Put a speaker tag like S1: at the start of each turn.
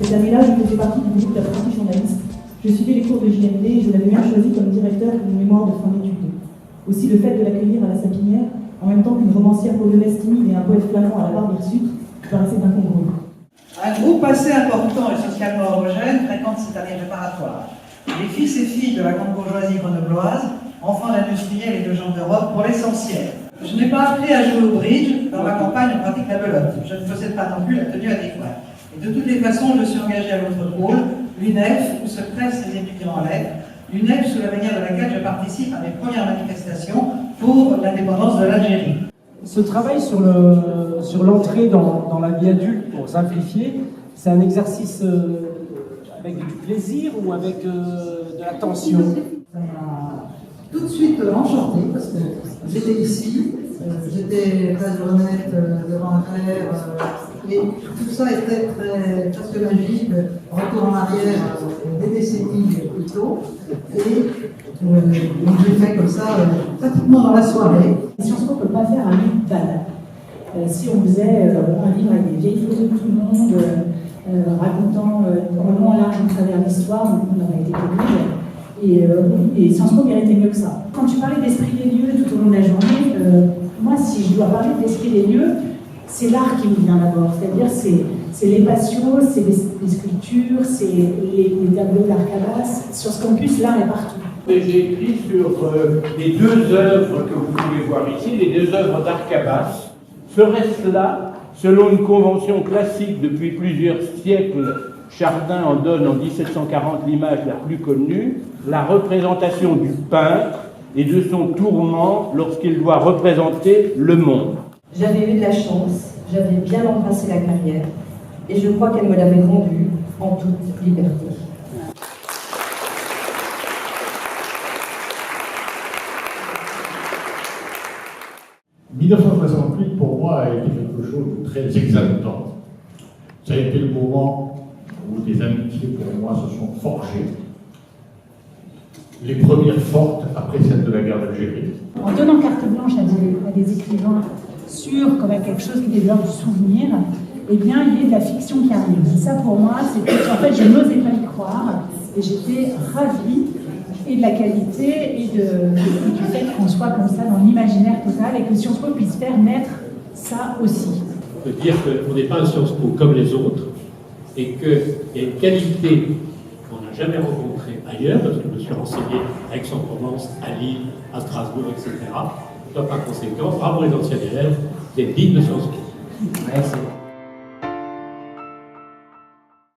S1: Ces années-là, je faisais partie du groupe d'apprentis journalistes. Je suivais les cours de JMD et je l'avais même choisi comme directeur d'une mémoire de fin d'études. Aussi, le fait de l'accueillir à la Sapinière, en même temps qu'une romancière polonaise timide et un poète flamand à la barbe hirsute, paraissait incongru.
S2: Un groupe assez important et socialement homogène fréquente cette année préparatoire. Les fils et filles de la grande bourgeoisie grenobloise, enfants d'industriels et de gens d'Europe pour l'essentiel. Je n'ai pas appris à jouer au bridge, dans ma campagne on pratique la belote. Je ne possède pas non plus la tenue adéquate. Et de toutes les façons, je suis engagé à l'autre pôle, l'UNEF, où se pressent les étudiants en lettres. L'UNEF, sous la bannière de laquelle je participe à mes premières manifestations pour l'indépendance de l'Algérie.
S3: Ce travail sur l'entrée dans la vie adulte, pour simplifier, c'est un exercice avec du plaisir ou avec de la tension?
S4: Ça m'a tout de suite enchanté parce que j'étais ici, j'étais place de Renette devant un verre, et tout ça était presque magique, retour en arrière des décennies plus tôt, et donc j'ai fait comme ça pratiquement dans la soirée.
S1: Sciences Po ne peut pas faire un livre banal. Si on faisait un livre avec des vieilles photos de tout le monde, racontant en long en large à travers l'histoire, on aurait été pénible. Et Sciences Po méritait mieux que ça. Quand tu parlais d'esprit des lieux tout au long de la journée, moi, si je dois parler d'esprit des lieux, c'est l'art qui me vient d'abord. C'est-à-dire, c'est les patios, c'est les sculptures, c'est les tableaux d'Arcabas. Sur ce campus, l'art est partout.
S5: J'ai écrit sur les deux œuvres que vous pouvez voir ici, les deux œuvres d'Arcabas. Serait-ce là, selon une convention classique depuis plusieurs siècles, Chardin en donne en 1740 l'image la plus connue, la représentation du peintre et de son tourment lorsqu'il doit représenter le monde.
S6: J'avais eu de la chance, j'avais bien embrassé la carrière, et je crois qu'elle me l'avait rendue en toute liberté.
S7: « 1968, pour moi, a été quelque chose de très exaltant. Ça a été le moment où des amitiés pour moi se sont forgées. Les premières fortes après celle de la guerre d'Algérie.
S1: En donnant carte blanche à des écrivains sur comme quelque chose qui est de l'ordre du souvenir, eh bien, il y a de la fiction qui arrive. Et ça, pour moi, c'était en fait, je n'osais pas y croire, et j'étais ravie et de la qualité et du fait qu'on soit comme ça dans l'imaginaire total et que Sciences Po puisse faire naître ça aussi.
S8: De dire qu'on n'est pas un Sciences Po comme les autres et qu'il y a une qualité qu'on n'a jamais rencontrée ailleurs, parce que je me suis renseigné à Aix-en-Provence, à Lille, à Strasbourg, etc. Donc, par conséquent, bravo les anciens élèves, vous êtes dignes de Sciences Po.
S3: Merci.